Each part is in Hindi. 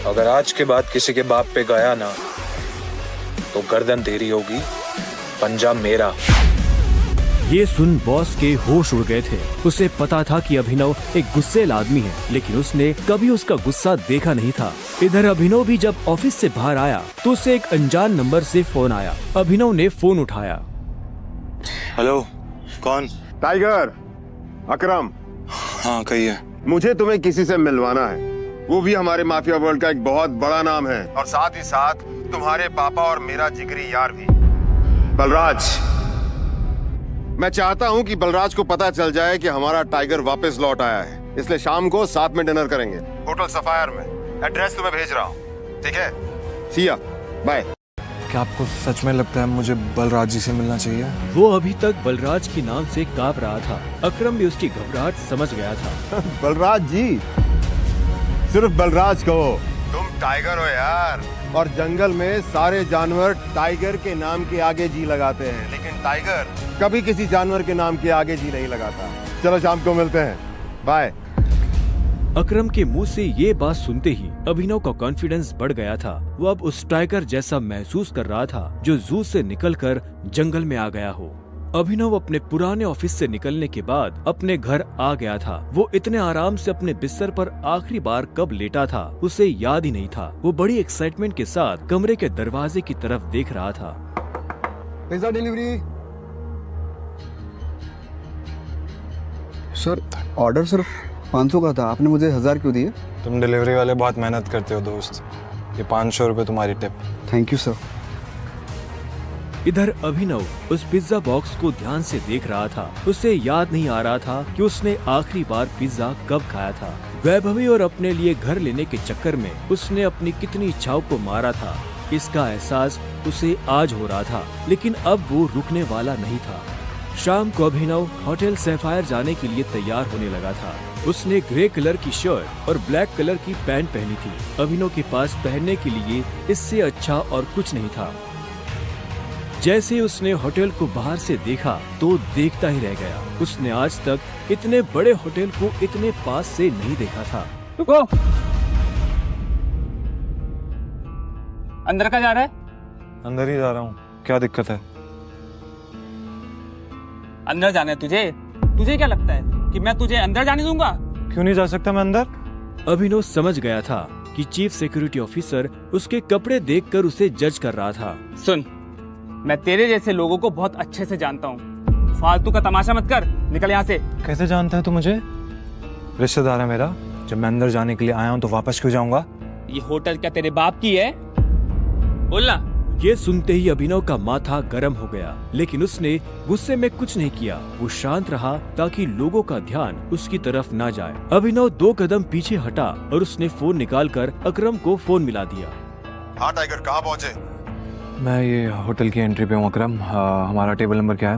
अगर आज के बाद किसी के बाप पे गया ना तो गर्दन तेरी होगी, पंजा मेरा। ये सुन बॉस के होश उड़ गए थे। उसे पता था कि अभिनव एक गुस्सेल आदमी है, लेकिन उसने कभी उसका गुस्सा देखा नहीं था। इधर अभिनव भी जब ऑफिस से बाहर आया तो उसे एक अनजान नंबर से फोन आया। अभिनव ने फोन उठाया। हेलो, कौन? टाइगर, अकरम। हाँ कहिए। मुझे तुम्हें किसी से मिलवाना है, वो भी हमारे माफिया वर्ल्ड का एक बहुत बड़ा नाम है, और साथ ही साथ तुम्हारे पापा और मेरा जिगरी यार भी, बलराज। मैं चाहता हूं कि बलराज को पता चल जाए कि हमारा टाइगर वापस लौट आया है, इसलिए शाम को साथ में डिनर करेंगे होटल सफायर में। एड्रेस तुम्हें भेज रहा हूं, ठीक है? सी या, बाय। क्या आपको सच में लगता है मुझे बलराज जी से मिलना चाहिए? वो अभी तक बलराज के नाम से कांप रहा था। अकरम भी उसकी घबराहट समझ गया था। बलराज जी, सिर्फ बलराज कहो। तुम टाइगर हो यार, और जंगल में सारे जानवर टाइगर के नाम के आगे जी लगाते हैं, लेकिन टाइगर कभी किसी जानवर के नाम के आगे जी नहीं लगाता। चलो शाम को मिलते हैं, बाय। अकरम के मुंह से ये बात सुनते ही अभिनव का कॉन्फिडेंस बढ़ गया था। वो अब उस टाइगर जैसा महसूस कर रहा था जो जू से निकलकर जंगल में आ गया हो। अभिनव अपने पुराने ऑफिस से निकलने के बाद अपने घर आ गया था। वो इतने आराम से अपने बिस्तर पर आखिरी बार कब लेटा था उसे याद ही नहीं था। वो बड़ी एक्साइटमेंट के साथ कमरे के दरवाजे की तरफ देख रहा था। Pizza delivery. सर, ऑर्डर सिर्फ 500 का था, आपने मुझे 1000 क्यों दिए? तुम डिलीवरी वाले बहुत मेहनत करते हो दोस्त। ये 500 रुपए तुम्हारी टिप। Thank you sir. इधर अभिनव उस पिज्जा बॉक्स को ध्यान से देख रहा था। उसे याद नहीं आ रहा था कि उसने आखिरी बार पिज्जा कब खाया था। वैभवी और अपने लिए घर लेने के चक्कर में उसने अपनी कितनी इच्छाओं को मारा था, इसका एहसास उसे आज हो रहा था, लेकिन अब वो रुकने वाला नहीं था। शाम को अभिनव होटल सैफायर जाने के लिए तैयार होने लगा था। उसने ग्रे कलर की शर्ट और ब्लैक कलर की पैंट पहनी थी। अभिनव के पास पहनने के लिए इससे अच्छा और कुछ नहीं था। जैसे उसने होटल को बाहर से देखा तो देखता ही रह गया। उसने आज तक इतने बड़े होटल को इतने पास से नहीं देखा था। रुको, अंदर का जा रहा है? अंदर ही जा रहा हूँ, क्या दिक्कत है? अंदर जाना है तुझे? तुझे क्या लगता है कि मैं तुझे अंदर जाने दूंगा? क्यों नहीं जा सकता मैं अंदर? अभिनव समझ गया था कि चीफ सिक्योरिटी ऑफिसर उसके कपड़े देखकर उसे जज कर रहा था। सुन, मैं तेरे जैसे लोगों को बहुत अच्छे से जानता हूँ, फालतू का तमाशा मत कर, निकल यहाँ से। कैसे जानता है तू मुझे? रिश्तेदार है मेरा। जब मैं अंदर जाने के लिए आया हूँ तो वापस क्यों जाऊंगा? ये होटल क्या तेरे बाप की है? बोलना। ये सुनते ही अभिनव का माथा गर्म हो गया, लेकिन उसने गुस्से में कुछ नहीं किया। वो शांत रहा ताकि लोगों का ध्यान उसकी तरफ ना जाए। अभिनव 2 कदम पीछे हटा और उसने फोन निकालकर अकरम को फोन मिला दिया। हाँ टाइगर, कहाँ पहुँचे? मैं ये होटल की एंट्री पे हूँ अकरम। हमारा टेबल नंबर क्या है?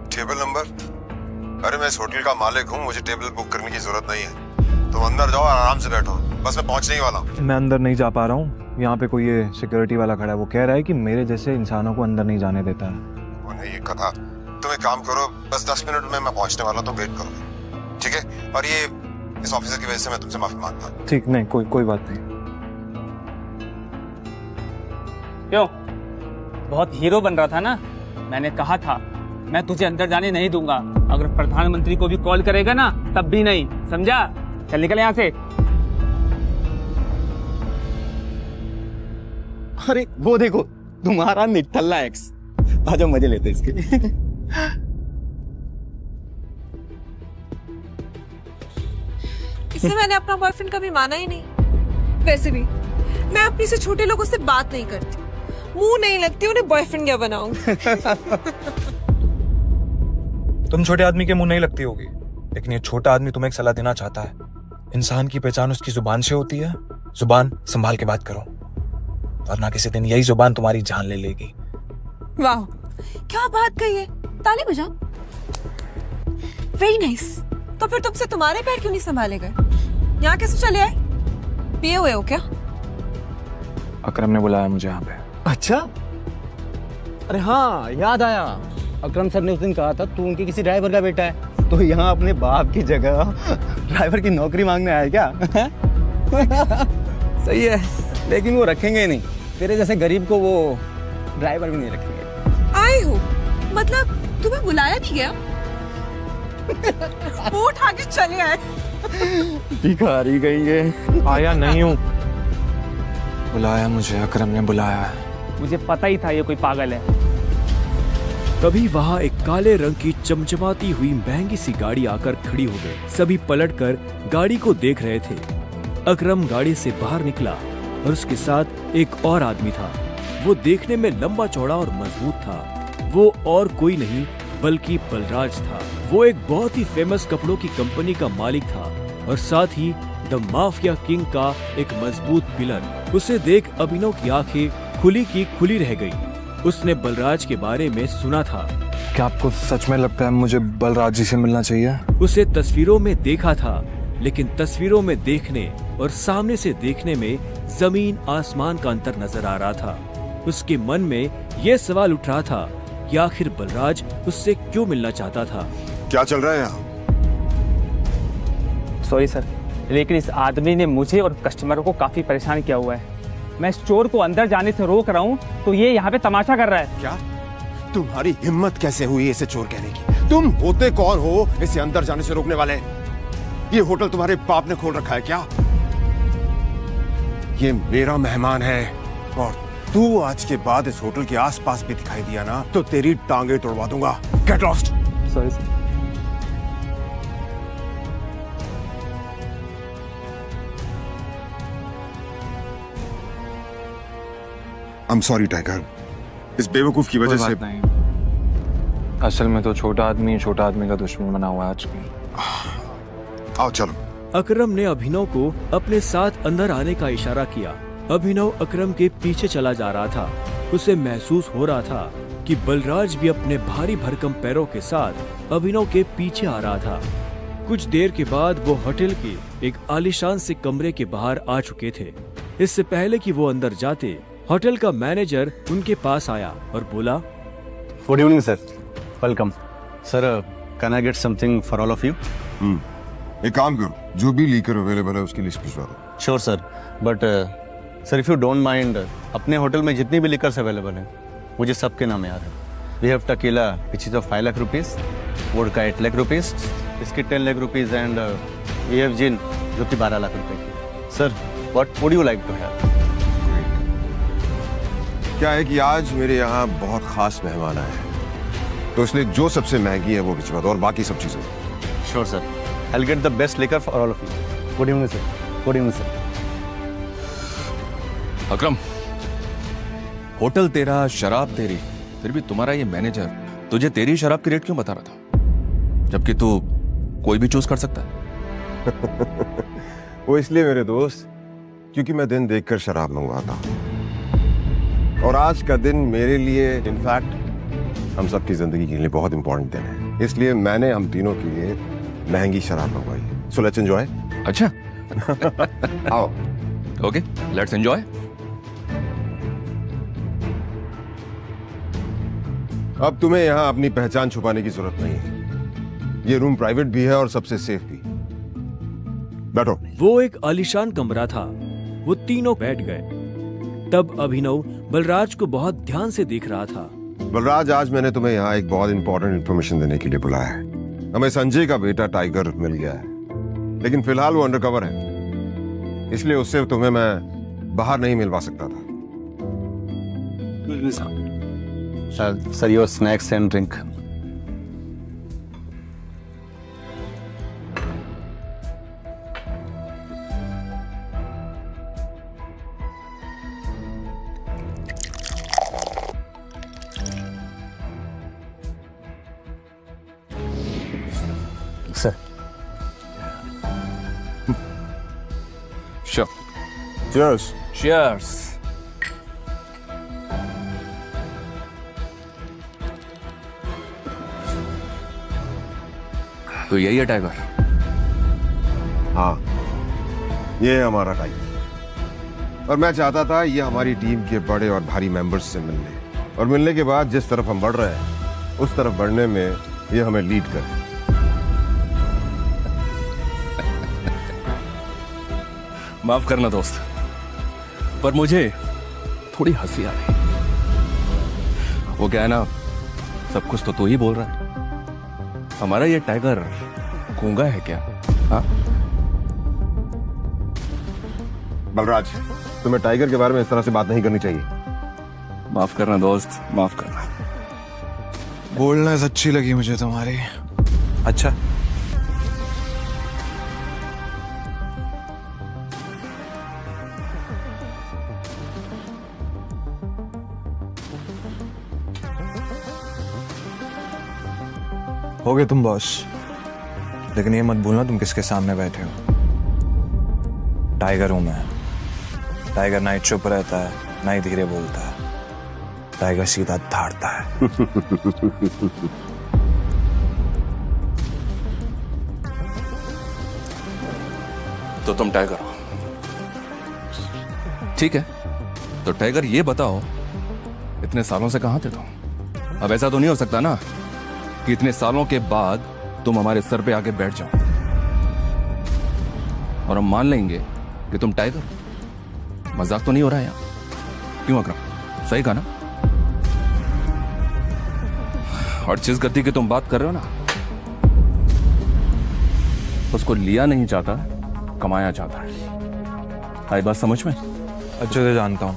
Table number? अरे मैं इस होटल का मालिक हूँ, मुझे टेबल बुक करने की जरूरत नहीं है। तुम अंदर जाओ, आराम से बैठो, बस मैं पहुँचने ही वाला हूँ। मैं अंदर नहीं जा पा रहा हूँ। यहाँ पे कोई ये सिक्योरिटी वाला खड़ा है, वो कह रहा है कि मेरे जैसे इंसानों को अंदर नहीं जाने देता है। उन्हें ये कहा, तुम एक काम करो, बस 10 मिनट में मैं पहुँचने वाला, तो वेट करो, ठीक है? और ये इस ऑफिसर की वजह से मैं तुमसे माफी मांगता हूँ। ठीक, नहीं कोई बात नहीं। क्यों, बहुत हीरो बन रहा था ना? मैंने कहा था मैं तुझे अंदर जाने नहीं दूंगा। अगर प्रधानमंत्री को भी कॉल करेगा ना तब भी नहीं, समझा? चल निकल यहाँ से। अरे वो देखो, तुम्हारा निठल्ला एक्स। आजा मजे लेते इसके। इसे मैंने अपना बॉयफ्रेंड कभी माना ही नहीं। वैसे भी मैं अपनी से छोटे लोगों से बात नहीं करती, मुंह नहीं लगती उन्हें बॉयफ्रेंड क्या बनाऊं। तुम छोटे आदमी के मुंह नहीं लगती होगी, लेकिन ये छोटा आदमी तुम्हें एक सलाह देना चाहता है। इंसान की पहचान उसकी जुबान से होती है। जुबान संभाल के बात करो, वरना किसी दिन यही जुबान तुम्हारी जान ले लेगी। वाह, क्या बात कही है। ताली बजाओ। Very nice. तो फिर तुमसे तुम्हारे पैर क्यों नहीं संभाले गए? यहाँ कैसे चले आए? पिए हुए हो क्या? अकरम ने बुलाया मुझे यहाँ पे। अच्छा, अरे हाँ याद आया, अकरम सर ने उस दिन कहा था तू उनके किसी ड्राइवर का बेटा है, तो यहाँ अपने बाप की जगह ड्राइवर की नौकरी मांगने आया क्या? सही है। लेकिन वो रखेंगे नहीं, तेरे जैसे गरीब को वो ड्राइवर भी नहीं रखेंगे। आए हो मतलब तुम्हें बुलाया नहीं गया? वो उठा के चले आए। भिखारी गई है। आया नहीं हूँ, बुलाया मुझे, अकरम ने बुलाया है। मुझे पता ही था ये कोई पागल है। तभी वहां एक काले रंग की चमचमाती हुई महंगी सी गाड़ी आकर खड़ी हो गई। सभी पलटकर गाड़ी को देख रहे थे। अकरम गाड़ी से बाहर निकला और उसके साथ एक और आदमी था। वो देखने में लंबा चौड़ा और मजबूत था। वो और कोई नहीं बल्कि बलराज था। वो एक बहुत ही फेमस कपड़ों की कंपनी का मालिक था और साथ ही द माफिया किंग का एक मजबूत पिलर। उसे देख अभिनव की आंखें खुली की खुली रह गई। उसने बलराज के बारे में सुना था। क्या आपको सच में लगता है मुझे बलराज जी से मिलना चाहिए? उसे तस्वीरों में देखा था, लेकिन तस्वीरों में देखने और सामने से देखने में जमीन आसमान का अंतर नजर आ रहा था। उसके मन में यह सवाल उठ रहा था कि आखिर बलराज उससे क्यों मिलना चाहता था। क्या चल रहा है यहाँ? सॉरी सर, लेकिन इस आदमी ने मुझे और कस्टमरों को काफी परेशान किया हुआ है। मैं इस चोर को अंदर जाने से रोक रहा हूँ तो ये यहाँ पे तमाशा कर रहा है। क्या तुम्हारी हिम्मत कैसे हुई इसे चोर कहने की? तुम होते कौन हो इसे अंदर जाने से रोकने वाले? ये होटल तुम्हारे बाप ने खोल रखा है क्या? ये मेरा मेहमान है और तू आज के बाद इस होटल के आसपास भी दिखाई दिया ना तो तेरी टांगे तोड़वा दूंगा। Get lost. Sorry sir. I'm sorry tiger, इस बेवकूफ की वजह से। नहीं, असल में तो छोटा आदमी का दुश्मन बना हुआ है आज की। आओ चलो। अकरम ने अभिनव को अपने साथ अंदर आने का इशारा किया। अभिनव अकरम के पीछे चला जा रहा था। उसे महसूस हो रहा था कि बलराज भी अपने भारी भरकम पैरों के साथ अभिनव के पीछे आ रहा था। कुछ देर के बाद वो होटल के एक आलीशान से कमरे के बाहर आ चुके थे। इससे पहले कि वो अंदर जाते, होटल का मैनेजर उनके पास आया और बोला, good evening sir, welcome sir, can I get something for all of you? एक काम करो, जो भी लीकर अवेलेबल है उसकी लिस्ट भिजवा दो। Sure sir, but sir if you don't mind, अपने होटल में जितनी भी लिकर्स अवेलेबल हैं मुझे सबके नाम याद है। We have tequila which is of 5 lakh rupees, vodka 8 lakh rupees, इसकी 10 lakh rupees and we have gin जो कि 12 लाख रुपए की। Sir what would you like to have? क्या है कि आज मेरे यहाँ बहुत खास मेहमान आए हैं, तो इसलिए जो सबसे महंगी है वो भिजवा दो और बाकी सब चीजें। Sure sir, I will get the best liquor for all of you. Good evening sir. Good evening sir. Akram, hotel तेरा, शराब तेरी, फिर भी तुम्हारा ये मैनेजर तुझे तेरी शराब की रेट क्यों बता रहा था, जबकि तू कोई भी चूज कर सकता है? वो इसलिए मेरे दोस्त क्योंकि मैं दिन देखकर शराब मंगवाता हूँ और आज का दिन मेरे लिए, इनफैक्ट हम सबकी जिंदगी के लिए बहुत इंपॉर्टेंट दिन है, इसलिए मैंने हम तीनों के लिए महंगी शराब मंगवाई है। So let's enjoy. अच्छा। आओ। Okay, let's enjoy. अब तुम्हें यहाँ अपनी पहचान छुपाने की जरूरत नहीं है। ये रूम प्राइवेट भी है और सबसे सेफ भी। बैठो। वो एक आलीशान कमरा था। वो तीनों बैठ गए। तब अभिनव बलराज को बहुत ध्यान से देख रहा था। बलराज, आज मैंने तुम्हें यहाँ एक बहुत इंपॉर्टेंट इन्फॉर्मेशन देने के लिए बुलाया है। हमें संजय का बेटा टाइगर मिल गया है, लेकिन फिलहाल वो अंडरकवर है, इसलिए उससे तुम्हें मैं बाहर नहीं मिलवा सकता था। Sir your snacks and drink. Sir Sure. Cheers. Cheers. तो यही है टाइगर? हाँ, ये है हमारा टाइगर और मैं चाहता था ये हमारी टीम के बड़े और भारी मेंबर्स से मिलने, और मिलने के बाद जिस तरफ हम बढ़ रहे हैं उस तरफ बढ़ने में ये हमें लीड करे। माफ करना दोस्त, पर मुझे थोड़ी हंसी आ रही। वो क्या है ना, सब कुछ तो तू ही बोल रहा है। हमारा ये टाइगर गूंगा है क्या? हाँ, बलराज, तुम्हें टाइगर के बारे में इस तरह से बात नहीं करनी चाहिए। माफ करना दोस्त, माफ करना। बोलना अच्छी लगी मुझे तुम्हारी। अच्छा, हो गए तुम बॉस, लेकिन ये मत भूलना तुम किसके सामने बैठे हो। टाइगर हूं मैं। टाइगर ना ही चुप रहता है, ना ही धीरे बोलता है। टाइगर सीधा धाड़ता है। तो तुम टाइगर हो, ठीक है। तो टाइगर ये बताओ, इतने सालों से कहां थे तुम? अब ऐसा तो नहीं हो सकता ना कि इतने सालों के बाद तुम हमारे सर पे आके बैठ जाओ और हम मान लेंगे कि तुम टाइगर हो। मजाक तो नहीं हो रहा है यहाँ? क्यों अकरम, सही कहा ना? और जिस गद्दी की तुम बात कर रहे हो ना, उसको लिया नहीं चाहता, कमाया चाहता है। आई बात समझ में? अच्छे से जानता हूं,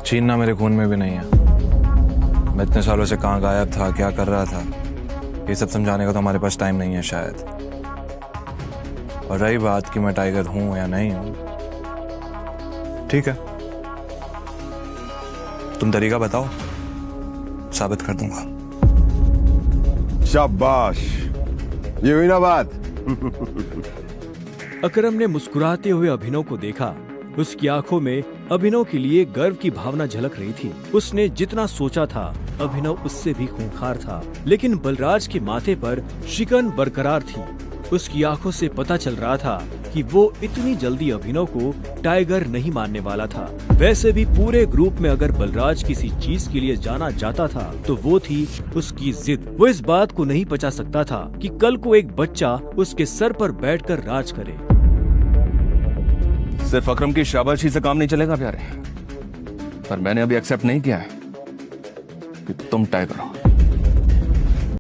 छीनना मेरे खून में भी नहीं है। मैं इतने सालों से कहाँ गायब था, क्या कर रहा था, ये सब समझाने का तो हमारे पास टाइम नहीं है शायद। और रही बात कि मैं टाइगर हूं या नहीं हूं, ठीक है, तुम तरीका बताओ, साबित कर दूंगा। शाबाश, ये हुई ना बात। अकरम ने मुस्कुराते हुए अभिनव को देखा। उसकी आंखों में अभिनव के लिए गर्व की भावना झलक रही थी। उसने जितना सोचा था, अभिनव उससे भी खूंखार था, लेकिन बलराज के माथे पर शिकन बरकरार थी। उसकी आंखों से पता चल रहा था कि वो इतनी जल्दी अभिनव को टाइगर नहीं मानने वाला था। वैसे भी पूरे ग्रुप में अगर बलराज किसी चीज के लिए जाना जाता था तो वो थी उसकी जिद। वो इस बात को नहीं पचा सकता था कि कल को एक बच्चा उसके सर पर बैठकर राज करे। सिर्फ अकरम की शाबाशी से काम नहीं चलेगा प्यारे, पर मैंने अभी एक्सेप्ट नहीं किया है कि तुम टाइगर हो।